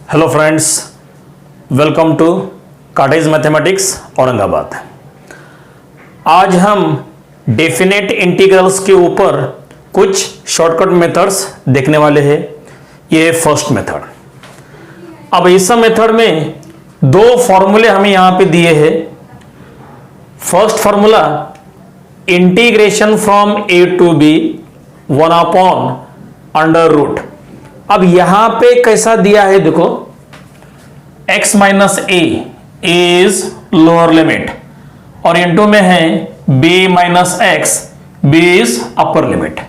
Hello friends, welcome to cottage mathematics Aurangabad. आज हम definite integrals के ऊपर कुछ शॉर्टकट मेथड्स देखने वाले हैं। ये फर्स्ट मेथड। अब इस मेथड में दो फॉर्मूले हमें यहां पे दिए हैं। First formula integration from A to B 1/√। अब यहां पे कैसा दिया है देखो, x minus A is lower limit और इनटू में है b minus x, b is upper limit.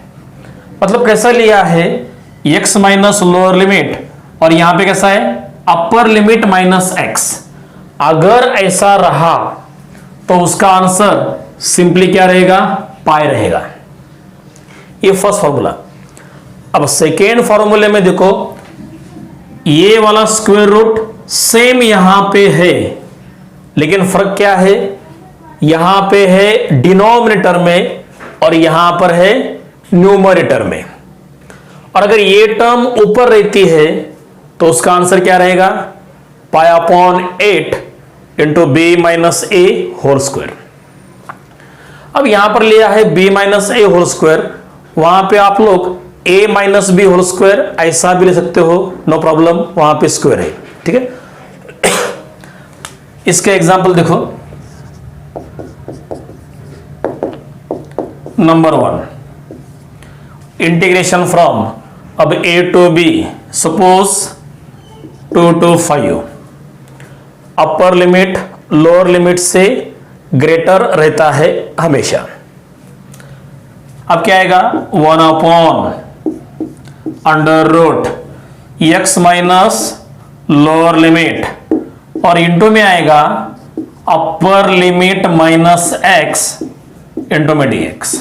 मतलब कैसा लिया है, x माइनस लोअर लिमिट और यहां पे कैसा है अपर लिमिट माइनस एक्स। अगर ऐसा रहा तो उसका आंसर सिंपली क्या रहेगा, पाई रहेगा। ये फर्स्ट फॉर्मूला। अब सेकेंड फॉर्मूले में देखो, ये वाला स्क्वायर रूट सेम यहां पे है, लेकिन फर्क क्या है, यहां पे है डिनोमिनेटर में और यहां पर है न्यूमरेटर में। और अगर ये टर्म ऊपर रहती है तो उसका आंसर क्या रहेगा, π/8 इंटू बी माइनस ए होल स्क्वायर। अब यहां पर लिया है b माइनस ए होल स्क्वायर, वहां पे आप लोग a minus B whole square ऐसा भी ले सकते हो, नो प्रॉब्लम, वहां पे स्क्वायर है, ठीक है। इसके एग्जांपल देखो, नंबर 1 इंटीग्रेशन फ्रॉम अब a to b, suppose 2 to 5, upper limit lower limit से ग्रेटर रहता है हमेशा। अब क्या आएगा, 1/√x माइनस लोअर लिमिट और इंटू में आएगा upper limit minus x into में dx।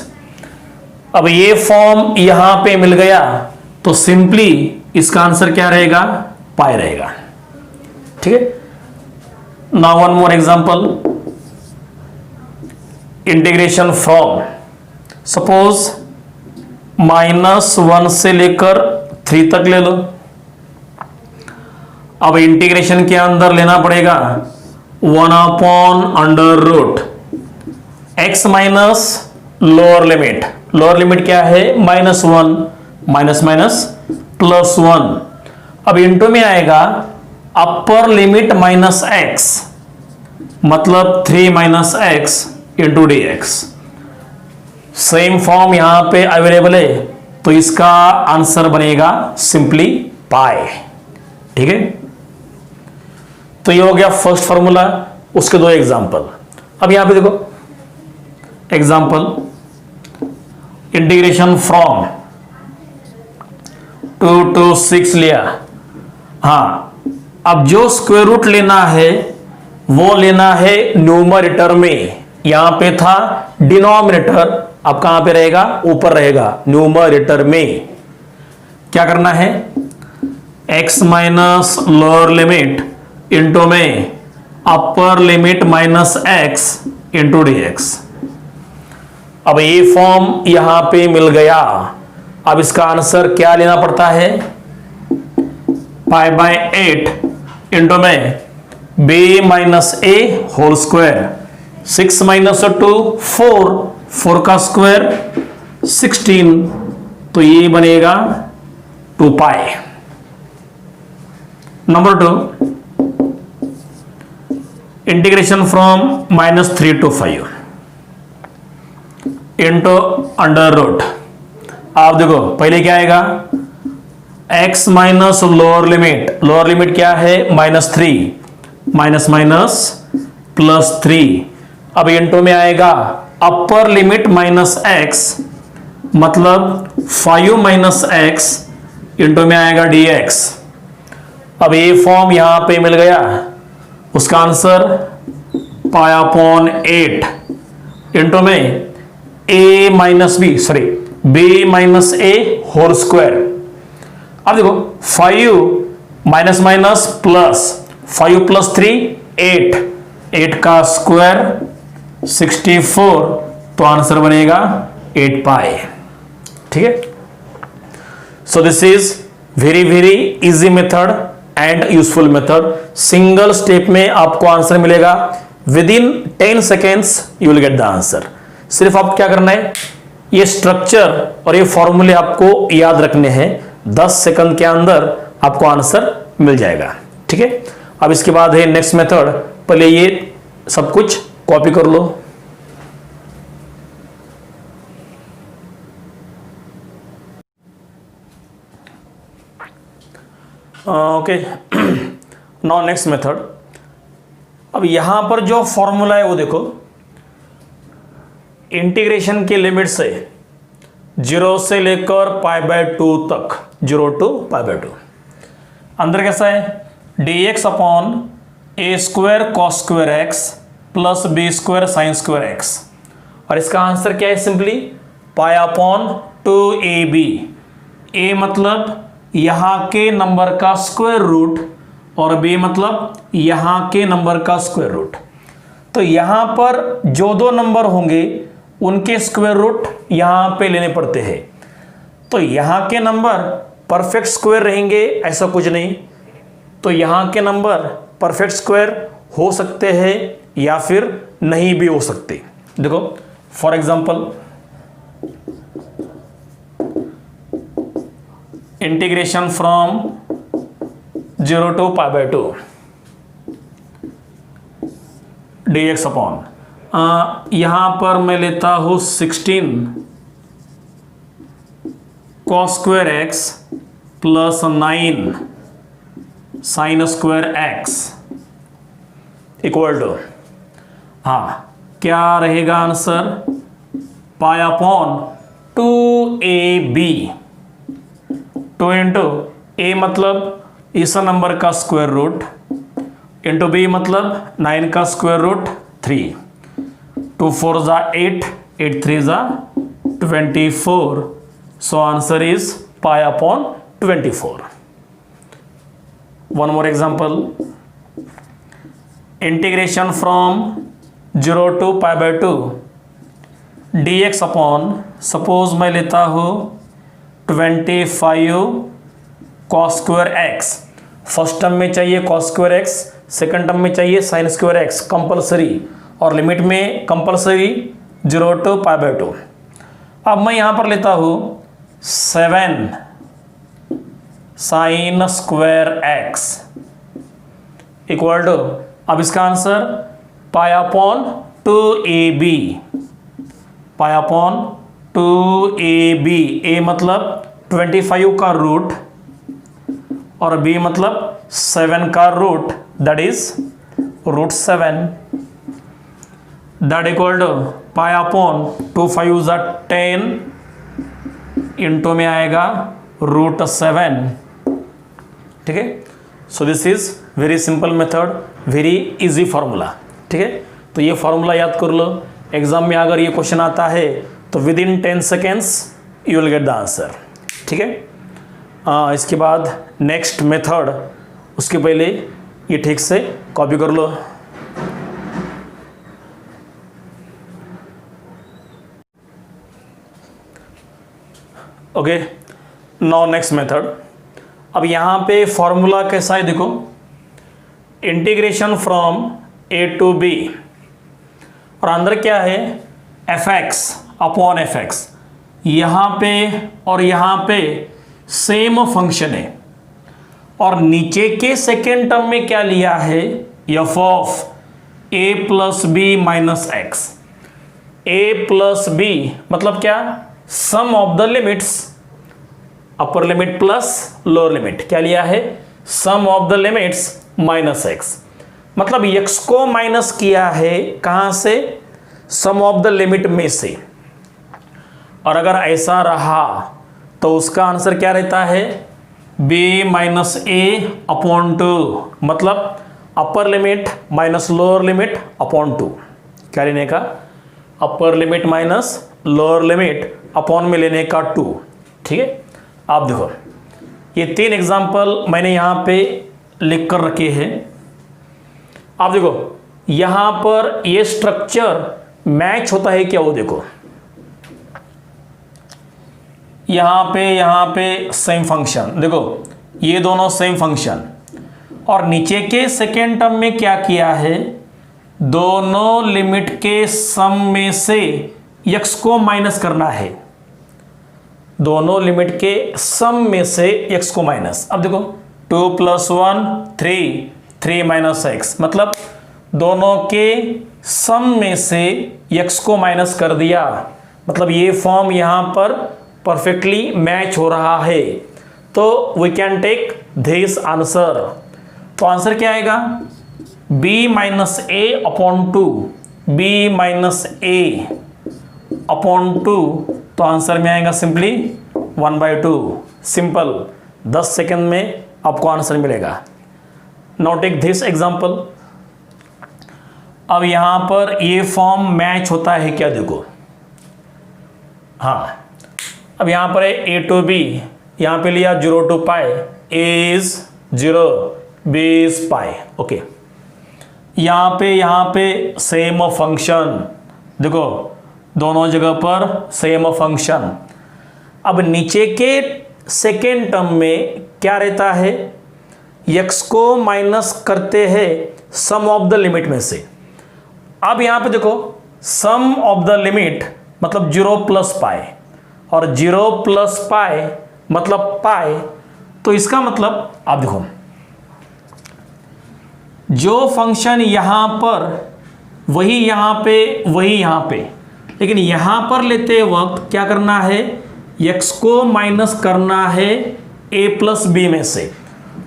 अब ये फॉर्म यहां पे मिल गया तो सिंपली इसका आंसर क्या रहेगा, पाई रहेगा, ठीक है। Now one more example, integration from suppose -1 से लेकर 3 तक ले लो। अब इंटीग्रेशन के अंदर लेना पड़ेगा 1/√, x minus lower limit, lower limit क्या है -1, माइनस माइनस +1। अब इंटू में आएगा अपर लिमिट माइनस एक्स, मतलब 3 minus x into dx। Same form यहां पे अवेलेबल है तो इसका आंसर बनेगा सिंपली पाई, ठीक है। तो ये हो गया फर्स्ट फॉर्मूला, उसके दो एग्जांपल। अब यहां पे देखो एग्जांपल, इंटीग्रेशन फ्रॉम 2 to 6 लिया। हां, अब जो स्क्वायर रूट लेना है वो लेना है न्यूमरेटर में, यहां पे था डिनोमिनेटर, अब कहां पे रहेगा, ऊपर रहेगा न्यूमरेटर में। क्या करना है, x minus lower limit into में upper limit minus x into dx। अब ये फॉर्म यहां पे मिल गया। अब इसका आंसर क्या लेना पड़ता है, π/8 इंटू में b माइनस ए होल स्क्वायर, 6 माइनस 2 4 का स्क्वायर 16, तो ये बनेगा 2π। Number 2 integration from -3 to 5 into √। आप देखो पहले क्या आएगा, x minus lower limit, lower limit क्या है -3, माइनस माइनस +3। अब इंटू में आएगा अपर लिमिट माइनस एक्स, मतलब 5 माइनस एक्स इंटू में आएगा dx। अब ये फॉर्म यहां पे मिल गया, उसका आंसर π/8 इंटू में a minus B, sorry b minus A whole square. अब देखो 5 माइनस माइनस प्लस, 5 + 3 8, 8 का स्क्वायर 64, तो आंसर बनेगा 8π, ठीक है। सो this is very easy method and useful method. Single step में आपको आंसर मिलेगा, with in 10 seconds you will get the answer. सिर्फ आप क्या करना है, ये स्ट्रक्चर और ये फॉर्मूले आपको याद रखने हैं, 10 सेकंड के अंदर आपको आंसर मिल जाएगा। ठीक है, अब इसके बाद है नेक्स्ट मेथड। पहले ये सब कुछ कॉपी कर लो। Okay, now next method. अब यहां पर जो फॉर्मूला है वो देखो, इंटीग्रेशन के लिमिट से 0 से लेकर π/2 तक, 0 to π/2। अंदर कैसा है, dx upon a square cos square x plus B square sine square x. और इसका आंसर क्या है, सिंपली π/2ab। a मतलब यहां के नंबर का स्क्वायर रूट और b मतलब यहां के नंबर का स्क्वायर रूट। तो यहां पर जो दो नंबर होंगे उनके स्क्वायर रूट यहां पे लेने पड़ते हैं। तो यहां के नंबर परफेक्ट स्क्वायर रहेंगे ऐसा कुछ नहीं, तो यहां के नंबर परफेक्ट स्क्वायर हो सकते हैं या फिर नहीं भी हो सकते। देखो for example, integration from 0 to π/2 dx upon, यहां पर मैं लेता हूं 16 cos square x plus 9 sine square x equal to, क्या रहेगा आंसर, π/2ab। 2 इंटू ए मतलब इस नंबर का स्क्वायर रूट इंटू बी मतलब 9 का स्क्वायर रूट 3। 2 4 ज़ा 8, 8 3 ज़ा 24। So answer is π/24। One more example, integration from 0 to π/2 dx upon, suppose मैं लेता हूँ 25 cos square x. First term में चाहिए cos square x, second term में चाहिए sin स्क्वायर एक्स कंपलसरी, और लिमिट में कंपलसरी 0 to π/2। अब मैं यहाँ पर लेता हूँ 7 sine square x equal to, अब इसका आंसर π/2ab। π/2ab, a मतलब 25 का रूट और b मतलब 7 का रूट, that is √7। That equal to π/2 5 ज़ा 10 इंटू में आएगा √7। ठीक है, सो this is very simple method, very easy formula. ठीक है, तो ये फॉर्मूला याद कर लो, एग्जाम में अगर ये क्वेश्चन आता है तो with in 10 seconds you will get the answer. ठीक है, इसके बाद नेक्स्ट मेथड, उसके पहले ये ठीक से कॉपी कर लो। Okay, now next method. अब यहां पे फॉर्मूला कैसा है देखो, integration from a to b, और अंदर क्या है, fx अपॉन fx। यहां पे और यहां पे सेम फंक्शन है, और नीचे के सेकेंड टर्म में क्या लिया है, f of a plus b minus x. a plus b मतलब क्या, sum of the limits, upper limit plus lower limit, क्या लिया है, sum of the limits minus x. मतलब x को माइनस किया है कहां से, सम ऑफ द लिमिट में से। और अगर ऐसा रहा तो उसका आंसर क्या रहता है, b माइनस ए अपॉन 2, मतलब अपर limit minus lower limit upon 2। क्या लेने का, अपर limit minus lower limit upon में लेने का 2। ठीक है, आप देखो ये 3 एग्जाम्पल मैंने यहां पे लिख कर रखे हैं। आप देखो यहां पर ये स्ट्रक्चर मैच होता है क्या, वो देखो यहां पे सेम फंक्शन, देखो ये दोनों सेम फंक्शन, और नीचे के सेकेंड टर्म में क्या किया है, दोनों लिमिट के सम में से x को माइनस करना है, दोनों लिमिट के सम में से x को माइनस। अब देखो 2 + 1 3, 3 - x, मतलब दोनों के सम में से x को माइनस कर दिया, मतलब ये फॉर्म यहां पर परफेक्टली मैच हो रहा है। तो we can take this answer. तो आंसर क्या आएगा, b - a/2, b - a/2। तो आंसर में आएगा सिंपली 1/2। सिंपल, 10 सेकंड में आपको आंसर मिलेगा। Now take this example. अब यहां पर ये फॉर्म मैच होता है क्या, देखो, हाँ, अब यहां पर है a to b, यहां पे लिया 0 to π, a is 0, b is π, okay. यहां पे सेम फंक्शन, देखो दोनों जगह पर सेम फंक्शन। अब नीचे के सेकेंड टर्म में क्या रहता है, x को माइनस करते हैं सम ऑफ द लिमिट में से। अब यहां पे देखो सम ऑफ द लिमिट मतलब 0 + π, और 0 + π मतलब π। तो इसका मतलब आप देखो, जो फंक्शन यहां पर वही यहां पे, वही यहां पे, लेकिन यहां पर लेते वक्त क्या करना है, x को माइनस करना है a + b में से।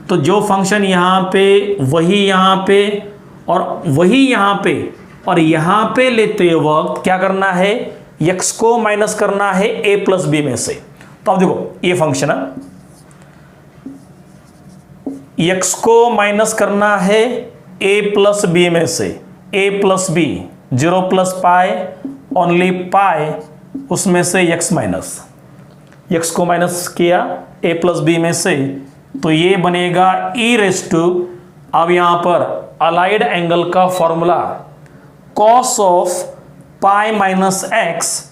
तो जो फंक्शन यहां पे वही यहां पे और वही यहां पे, और यहां पे लेते वक्त क्या करना है, x को माइनस करना है a + b में से। तो अब देखो ये फंक्शन है, x को माइनस करना है a + b में से, a + b 0 + π ओनली π, उसमें से x माइनस, x को माइनस किया a + b में से, तो ये बनेगा e⁻। अब यहां पर अलाइड एंगल का formula cos of π - x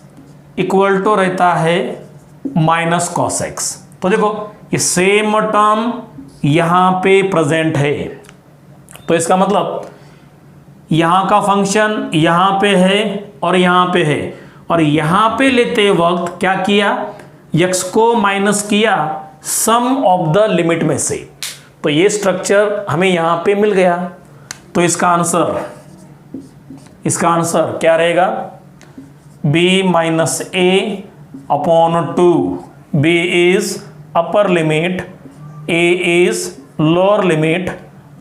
equal to रहता है -cos x। तो देखो ये सेम टर्म यहां पे प्रेजेंट है, तो इसका मतलब यहां का फंक्शन यहां पे है और यहां पे है, और यहां पे लेते वक्त क्या किया, x को माइनस किया सम ऑफ द लिमिट में से। तो ये स्ट्रक्चर हमें यहां पे मिल गया। तो इसका आंसर क्या रहेगा, b - a/2, b is upper limit, a is lower limit,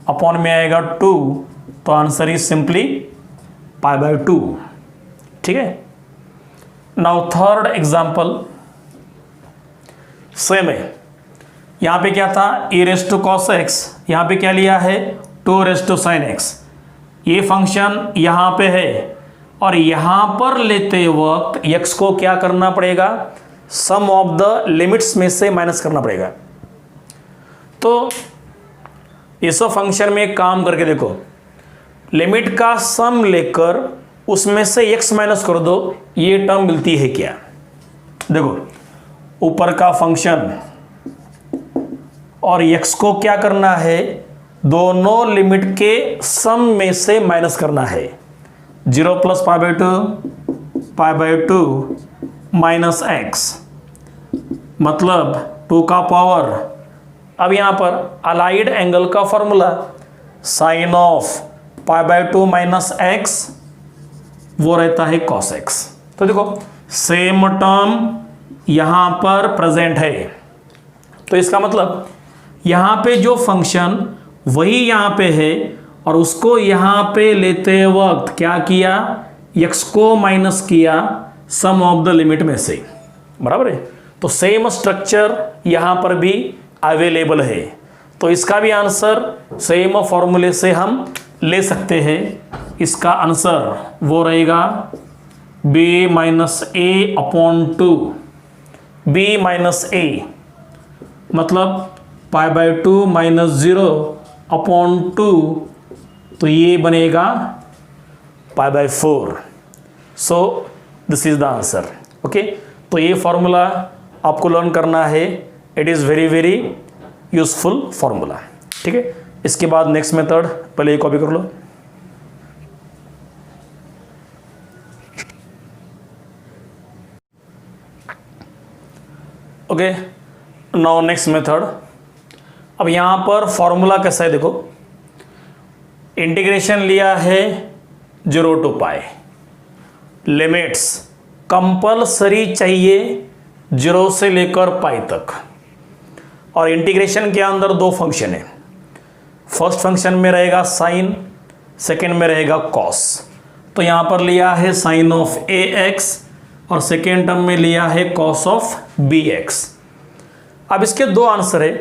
upon में आएगा 2, तो आंसर इज सिंपली π/2। ठीक है। नाउ थर्ड एग्जांपल सेम है। यहां पे क्या था, e⁻cos x, यहां पे क्या लिया है 2⁻sin x। ये फंक्शन यहां पे है और यहां पर लेते वक्त x को क्या करना पड़ेगा, सम ऑफ द लिमिट्स में से माइनस करना पड़ेगा। तो इस फंक्शन में काम करके देखो, लिमिट का सम लेकर उसमें से x माइनस कर दो, ये टर्म मिलती है क्या। देखो ऊपर का फंक्शन और x को क्या करना है, दोनों लिमिट के सम में से माइनस करना है। 0 + π/2 माइनस x, मतलब 2 का पावर। अब यहां पर अलाइड एंगल का formula sine of π/2 minus x वो रहता है cos x। तो देखो सेम टर्म यहां पर प्रेजेंट है, तो इसका मतलब यहां पे जो फंक्शन वही यहां पे है, और उसको यहां पे लेते वक्त क्या किया, x को माइनस किया सम ऑफ द लिमिट में से, बराबर है। तो सेम स्ट्रक्चर यहां पर भी अवेलेबल है, तो इसका भी आंसर सेम फॉर्मूले से हम ले सकते हैं। इसका आंसर वो रहेगा b - a/2, b - a मतलब π/2 - 0/2, तो ये बनेगा π/4। So this is the answer. Okay, तो ये फॉर्मूला आपको लर्न करना है, it is very very useful formula. ठीक है, इसके बाद नेक्स्ट मेथड, पहले ये कॉपी कर लो। Okay, now next method. अब यहां पर फॉर्मूला कैसा है देखो, इंटीग्रेशन लिया है 0 to पाई, लिमिट्स कंपलसरी चाहिए 0 से लेकर पाई तक, और इंटीग्रेशन के अंदर दो फंक्शन है। फर्स्ट फंक्शन में रहेगा साइन, सेकेंड में रहेगा कॉस। तो यहां पर लिया है साइन ऑफ ए एक्स और सेकेंड टर्म में लिया है कॉस ऑफ बी एक्स। अब इसके दो आंसर है,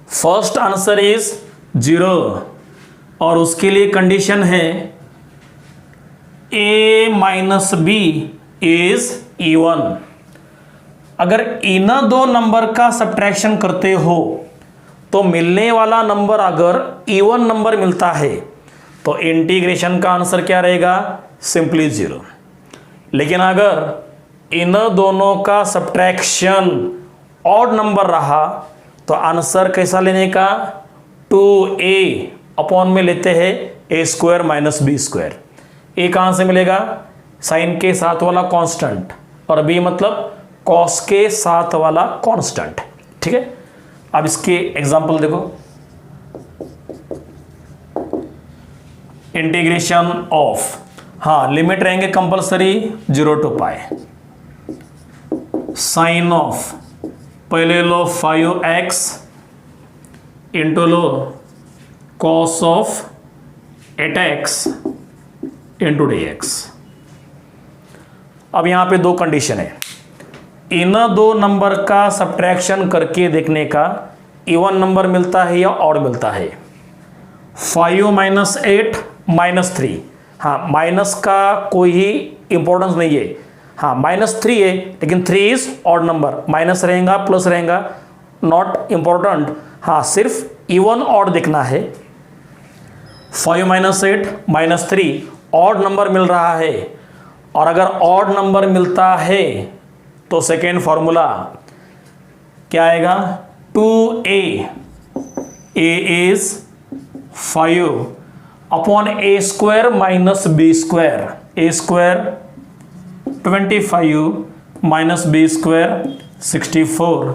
फर्स्ट आंसर इज 0 और उसके लिए कंडीशन है a minus B is even. अगर इन दो नंबर का सब्ट्रैक्शन करते हो तो मिलने वाला नंबर अगर इवन नंबर मिलता है तो इंटीग्रेशन का आंसर क्या रहेगा, सिंपली 0। लेकिन अगर इन दोनों का सब्ट्रैक्शन ऑड नंबर रहा तो आंसर कैसा लेने का, 2a अपॉन में लेते हैं a square minus B square. A कहां से मिलेगा, साइन के साथ वाला कांस्टेंट, और बी मतलब कॉस के साथ वाला कांस्टेंट। ठीक है, अब इसके एग्जांपल देखो, इंटीग्रेशन ऑफ, हाँ लिमिट रहेंगे compulsory 0 to pi, sine of पहले लो 5x इंटू लो cos of 8x into dx। अब यहां पे दो कंडीशन है, इन दो नंबर का सब्ट्रैक्शन करके देखने का इवन नंबर मिलता है या ऑड मिलता है। 5 माइनस 8 माइनस 3, हाँ माइनस का कोई ही इंपॉर्टेंस नहीं है, हाँ -3 है लेकिन 3 इज ऑड नंबर, माइनस रहेगा प्लस रहेगा नॉट इंपॉर्टेंट, हाँ सिर्फ इवन ऑड देखना है। 5 माइनस 8 माइनस 3 ऑड नंबर मिल रहा है, और अगर ऑड नंबर मिलता है तो सेकेंड फॉर्मूला क्या आएगा, 2a, a is 5 upon a square minus B square, a square 25 minus B square 64,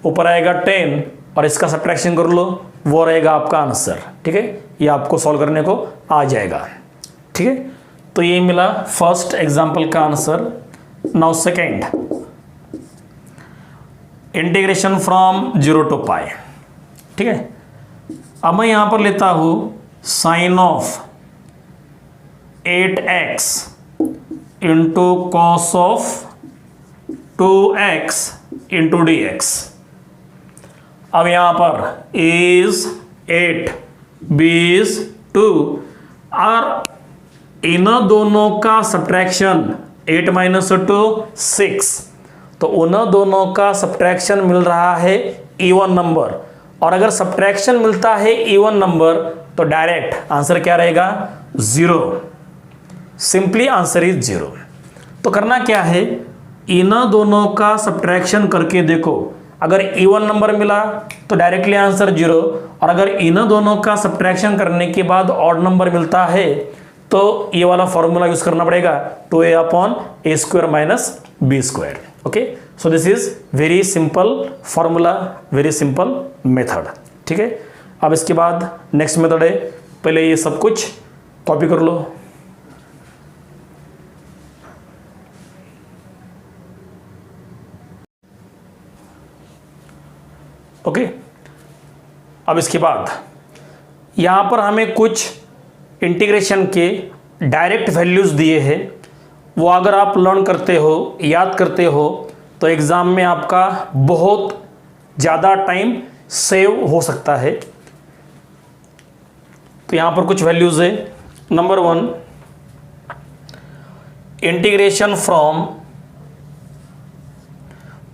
ऊपर आएगा 10 और इसका सब्ट्रैक्शन कर लो, वो रहेगा आपका आंसर। ठीक है, ये आपको सॉल्व करने को आ जाएगा। ठीक है, तो ये मिला फर्स्ट एग्जांपल का answer. Now second, integration from 0 to pi. ठीक है, अब मैं यहां पर लेता हूं sine of 8x into cos of 2x into dx। अब यहां पर इज 8, b इज 2, और इन दोनों का सब्ट्रैक्शन 8 माइनस 2 6, तो उन दोनों का सब्ट्रैक्शन मिल रहा है इवन नंबर, और अगर सब्ट्रैक्शन मिलता है इवन नंबर तो डायरेक्ट आंसर क्या रहेगा, 0। Simply answer is 0। तो करना क्या है, इन दोनों का सब्ट्रैक्शन करके देखो, अगर इवन नंबर मिला तो डायरेक्टली आंसर 0, और अगर इन दोनों का सब्ट्रैक्शन करने के बाद ऑड नंबर मिलता है तो ये वाला फॉर्मूला यूज करना पड़ेगा, 2a upon a square minus b square. Okay, so this is very simple formula, very simple method. ठीक है, अब इसके बाद नेक्स्ट मेथड है, पहले ये सब कुछ कॉपी कर लो। ओके, अब इसके बाद यहां पर हमें कुछ इंटीग्रेशन के डायरेक्ट वैल्यूज दिए हैं, वो अगर आप लर्न करते हो, याद करते हो, तो एग्जाम में आपका बहुत ज़्यादा टाइम सेव हो सकता है। तो यहाँ पर कुछ वैल्यूज है। Number 1, integration from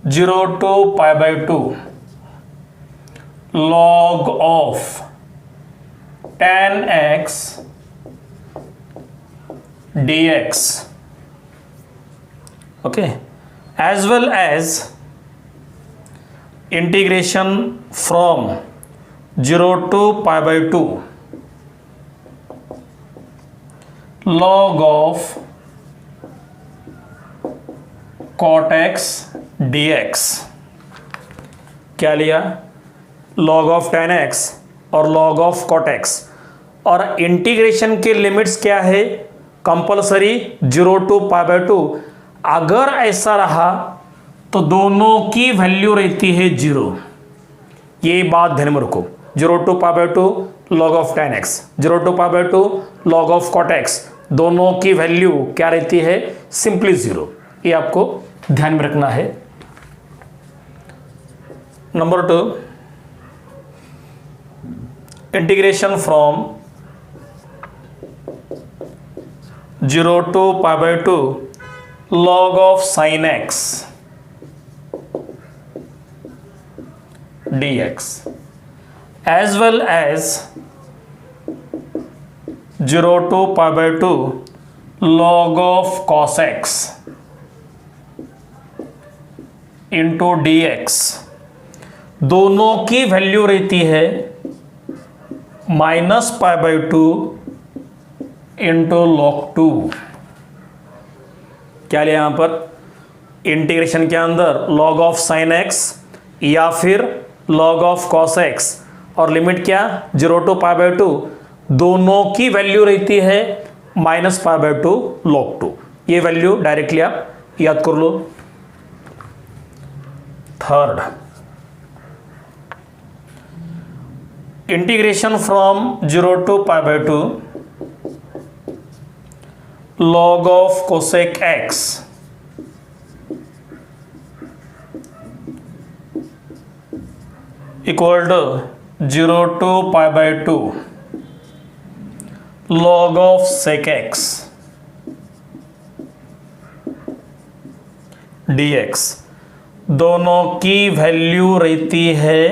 0 to π/2 log of tan x dx, okay, as well as integration from 0 to pi by 2 log of cot x dx। क्या लिया? log of tan x और log of cot x। और integration के limits क्या है? Compulsory 0 to pi by 2। अगर ऐसा रहा तो दोनों की वैल्यू रहती है 0। ये बात ध्यान में रखो। 0 to pi by 2 log of tan x, 0 to pi by 2 log of cot x, दोनों की वैल्यू क्या रहती है? सिंपली 0। ये आपको ध्यान में रखना है। Number 2, integration from 0 to pi by 2 log of sin x dx as well as 0 to pi by 2 log of cos x into dx, दोनों की वैल्यू रहती है minus pi by 2 into log 2। क्या लिया यहां पर? इंटीग्रेशन के अंदर log of sin x या फिर log of cos x और लिमिट क्या? 0 to pi by 2, दोनों की वैल्यू रहती है माइनस पाई बाई 2 log 2। ये वैल्यू डायरेक्टली आप याद कर लो। Third, integration from 0 to pi by 2 log of cosec x equal to 0 to pi by 2 log of sec x dx, दोनों की वैल्यू रहती है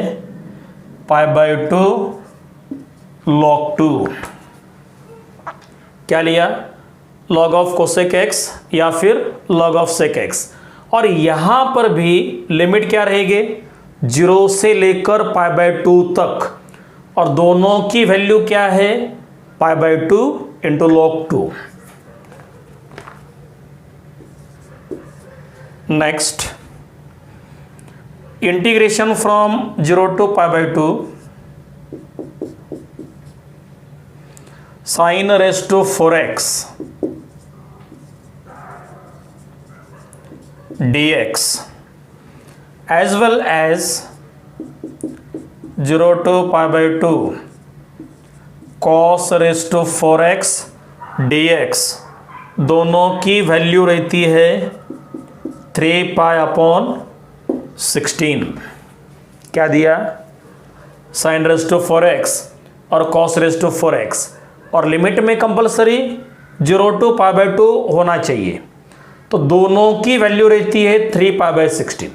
पाई बाई 2 log 2। क्या लिया? log of cosec x या फिर log of sec x। और यहां पर भी लिमिट क्या रहेगी? 0 से लेकर पाई बाई 2 तक, और दोनों की वैल्यू क्या है? Pi by 2 into log 2। Next, integration from 0 to pi by 2 sin raised to 4x dx as well as 0 to pi by 2 cos raised to 4x dx, दोनों की वैल्यू रहती है 3 pi upon 16। क्या दिया? sin raised to 4x और cos raised to 4x, और limit में compulsory 0 to pi by 2 होना चाहिए, तो दोनों की वैल्यू रहती है 3 pi by 16।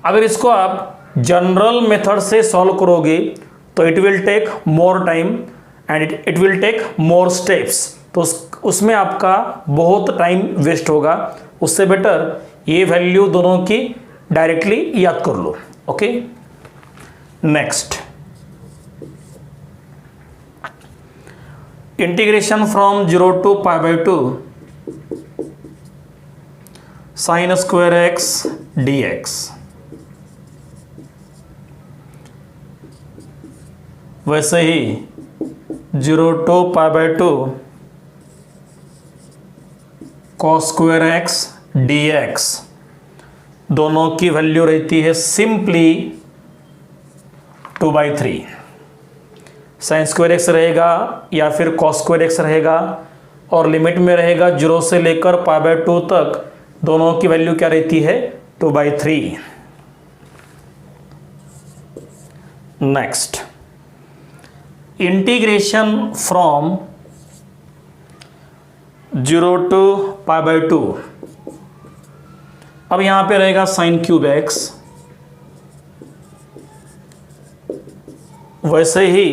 अगर इसको आप जनरल मेथड से सॉल्व करोगे तो it will take more time and it will take more steps, तो उसमें आपका बहुत टाइम वेस्ट होगा। उससे बेटर ये वैल्यू दोनों की डायरेक्टली याद कर लो। Okay, next, integration from 0 to pi by 2 sin square x dx, वैसे ही 0 to pi by 2 cos square x dx, दोनों की वैल्यू रहती है सिंपली 2/3। साइन स्क्वायर एक्स रहेगा या फिर cos स्क्वायर एक्स रहेगा, और लिमिट में रहेगा 0 से लेकर pi by 2 तक, दोनों की वैल्यू क्या रहती है? 2/3। Next, integration from 0 to pi by 2, अब यहां पे रहेगा साइन क्यूब एक्स, वैसे ही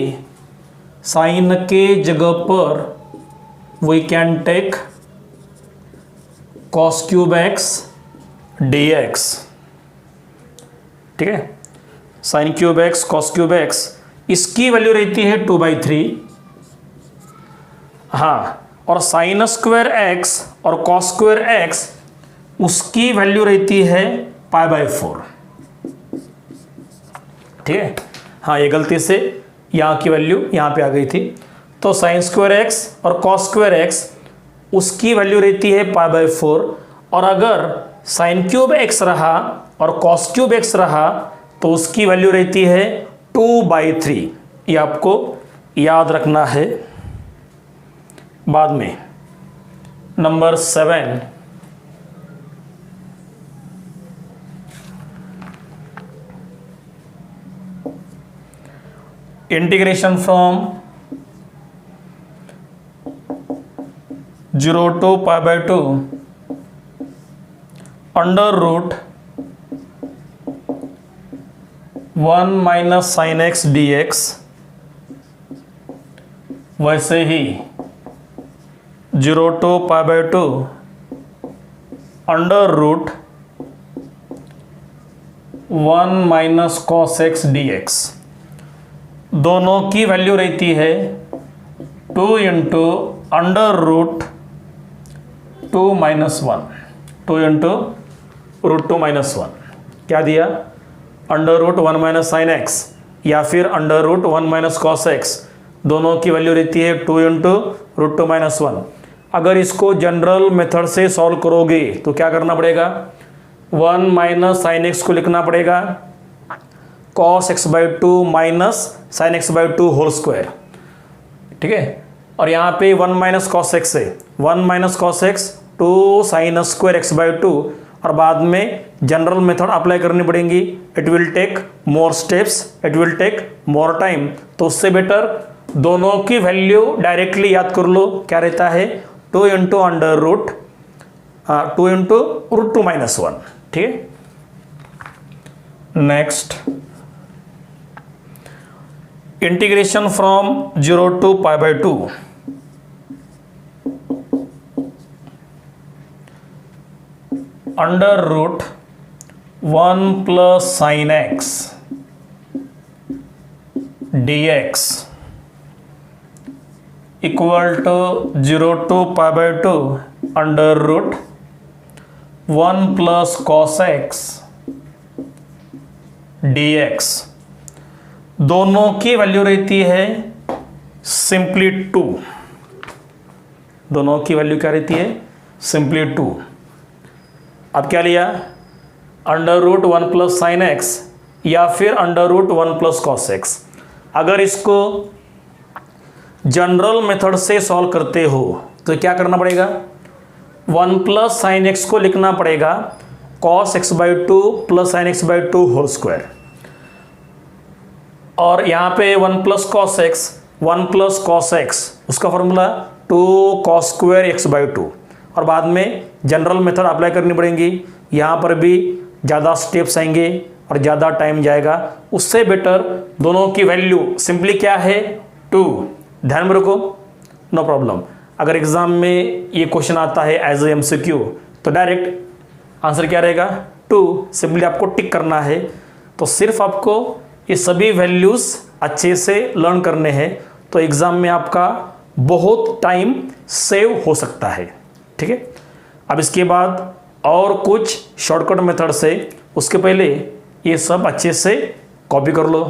साइन के जगह पर we can take cos cube x dx। ठीक है, sine cube x cos cube x, इसकी वैल्यू रहती है 2/3। हाँ, और साइन स्क्वायर एक्स और कॉस स्क्वायर एक्स उसकी वैल्यू रहती है π/4। ठीक है। हाँ, ये गलती से यहाँ की वैल्यू यहाँ पे आ गई थी। तो साइन स्क्वायर एक्स और कॉस स्क्वायर एक्स उसकी वैल्यू रहती है π/4, और अगर साइन क्यूब एक्स रहा और कॉस क्यूब एक्स रहा तो उसकी वैल्यू रहती है 2/3। ये आपको याद रखना है। बाद में number 7, integration from 0 to π/2 under root 1 minus sine x dx, वैसे ही 0 to π/2 under root 1 minus cos x dx, दोनों की वैल्यू रहती है 2 into under root 2 minus 1, 2 into root 2 minus 1। क्या दिया? Under root 1 minus sine x या फिर under root 1 minus cos x, दोनों की वैल्यू रहती है 2 इंटू रूट 2 माइनस 1। अगर इसको जनरल मेथड से सॉल्व करोगे तो क्या करना पड़ेगा? 1 माइनस साइन एक्स को लिखना पड़ेगा cos x/2 minus sine x/2 whole square. ठीक है। और यहाँ पे 1 माइनस कॉस एक्स है, 1 minus cos x 2 sine square x/2, और बाद में जनरल मेथड अप्लाई करनी पड़ेंगी। It will take more steps, it will take more time. तो उससे बेटर दोनों की वैल्यू डायरेक्टली याद कर लो। क्या रहता है? 2 into under root 2 into root 2 minus 1। ठीक है। Next, integration from 0 to π/2 under root 1 plus sine x dx equal to 0 to π/2 under root 1 plus cos x dx, दोनों की वैल्यू रहती है सिंपली 2। दोनों की वैल्यू क्या रहती है? सिंपली 2। अब क्या लिया? Under root 1 plus sine x या फिर under root 1 plus cos x. अगर इसको जनरल मेथड से सॉल्व करते हो तो क्या करना पड़ेगा? 1 प्लस साइन एक्स को लिखना पड़ेगा cos x/2 plus sine x/2 whole square, और यहाँ पे 1 plus cos x, 1 plus cos x उसका फॉर्मूला 2 cos स्क्वायर x/2, और बाद में जनरल मेथड अप्लाई करनी पड़ेंगी। यहाँ पर भी ज़्यादा स्टेप्स आएंगे और ज़्यादा टाइम जाएगा। उससे बेटर दोनों की वैल्यू सिंपली क्या है? 2। ध्यान में रखो, नो प्रॉब्लम। अगर एग्जाम में ये क्वेश्चन आता है एज ए MCQ तो डायरेक्ट आंसर क्या रहेगा? 2। सिंपली आपको टिक करना है। तो सिर्फ आपको ये सभी वैल्यूज़ अच्छे से लर्न करने हैं, तो एग्ज़ाम में आपका बहुत टाइम सेव हो सकता है। ठीक है। अब इसके बाद और कुछ शॉर्टकट मेथड से, उसके पहले ये सब अच्छे से कॉपी कर लो।